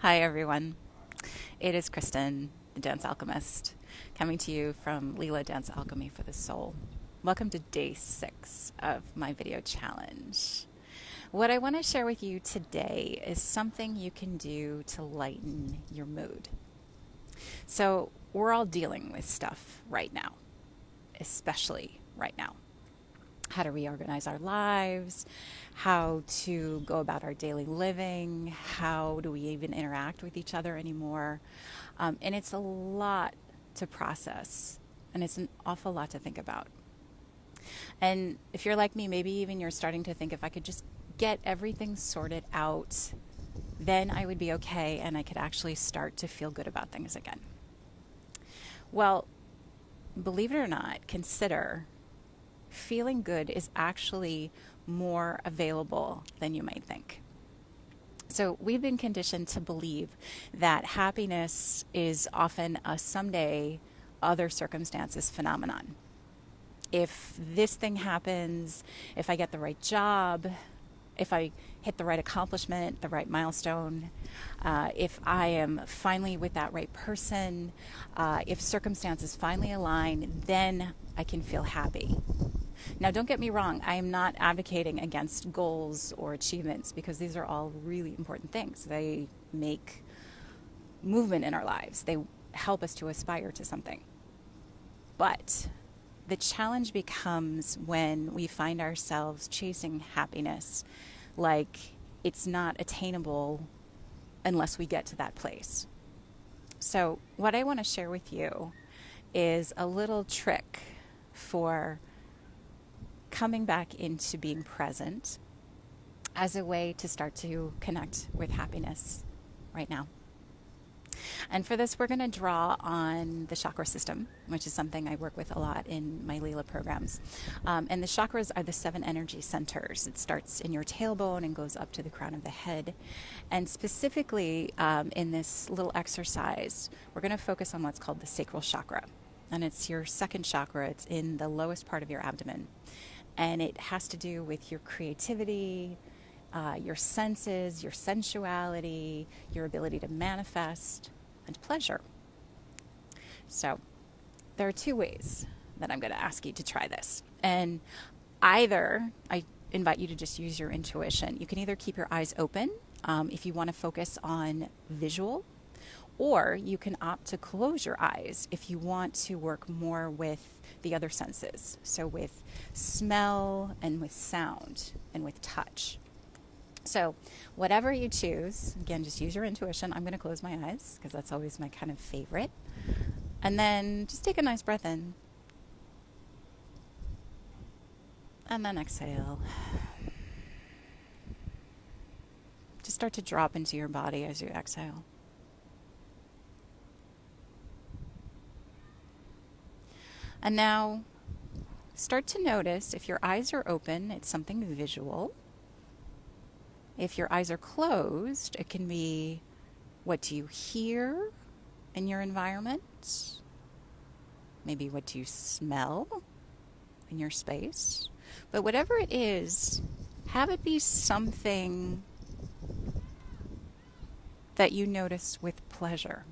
Hi, everyone. It is Kristen, the Dance Alchemist, coming to you from LΗLA Dance Alchemy for the Soul. Welcome to day 6 of my video challenge. What I want to share with you today is something you can do to lighten your mood. So, we're all dealing with stuff right now, especially right now. How to reorganize our lives, how to go about our daily living, how do we even interact with each other anymore. And it's a lot to process, and it's an awful lot to think about. And if you're like me, maybe even you're starting to think if I could just get everything sorted out, then I would be okay and I could actually start to feel good about things again. Well, believe it or not, consider feeling good is actually more available than you might think. So we've been conditioned to believe that happiness is often a someday other circumstances phenomenon. If this thing happens, if I get the right job, if I hit the right accomplishment, the right milestone, if I am finally with that right person, if circumstances finally align, then I can feel happy. Now, don't get me wrong, I am not advocating against goals or achievements because these are all really important things. They make movement in our lives, they help us to aspire to something. But the challenge becomes when we find ourselves chasing happiness like it's not attainable unless we get to that place. So, what I want to share with you is a little trick for coming back into being present as a way to start to connect with happiness right now. And for this, we're going to draw on the chakra system, which is something I work with a lot in my LΗLA programs. And the chakras are the 7 energy centers. It starts in your tailbone and goes up to the crown of the head. And specifically in this little exercise, we're going to focus on what's called the sacral chakra. And it's your second chakra. It's in the lowest part of your abdomen. And it has to do with your creativity, your senses, your sensuality, your ability to manifest, and pleasure. So there are 2 ways that I'm going to ask you to try this. And either, I invite you to just use your intuition. You can either keep your eyes open if you want to focus on visual, or you can opt to close your eyes if you want to work more with the other senses. So with smell and with sound and with touch. So whatever you choose, again, just use your intuition. I'm going to close my eyes because that's always my kind of favorite. And then just take a nice breath in. And then exhale. Just start to drop into your body as you exhale. And now start to notice if your eyes are open, it's something visual. If your eyes are closed, it can be what do you hear in your environment? Maybe what do you smell in your space? But whatever it is, have it be something that you notice with pleasure.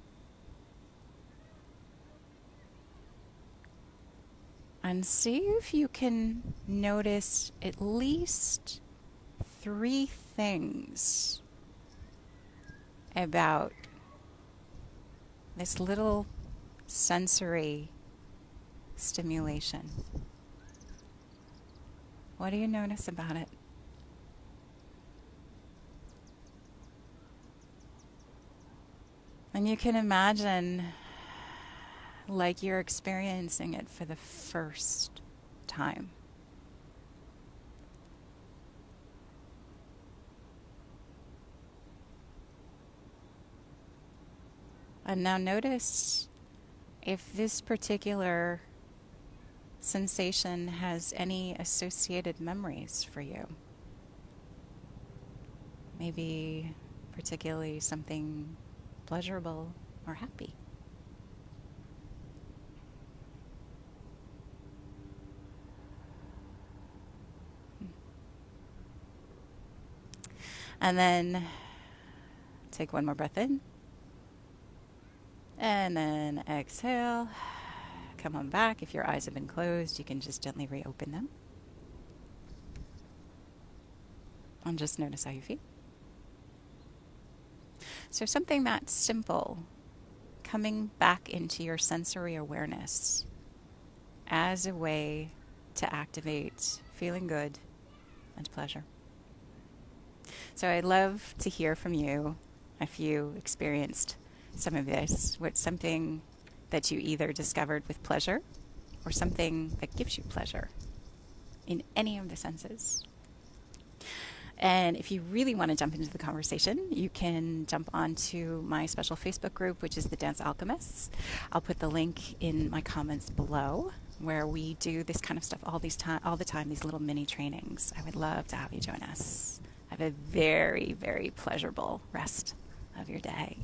And see if you can notice at least 3 things about this little sensory stimulation. What do you notice about it? And you can imagine like you're experiencing it for the first time. And now notice if this particular sensation has any associated memories for you. Maybe particularly something pleasurable or happy. And then Take one more breath in. And then exhale. Come on back. If your eyes have been closed, you can just gently reopen them. And just notice how you feel. So something that's simple, coming back into your sensory awareness as a way to activate feeling good and pleasure. So I'd love to hear from you if you experienced some of this. What's something that you either discovered with pleasure or something that gives you pleasure in any of the senses? And if you really want to jump into the conversation, you can jump onto my special Facebook group, which is the Dance Alchemists. I'll put the link in my comments below, where we do this kind of stuff all the time, these little mini trainings. I would love to have you join us. Have a very, very pleasurable rest of your day.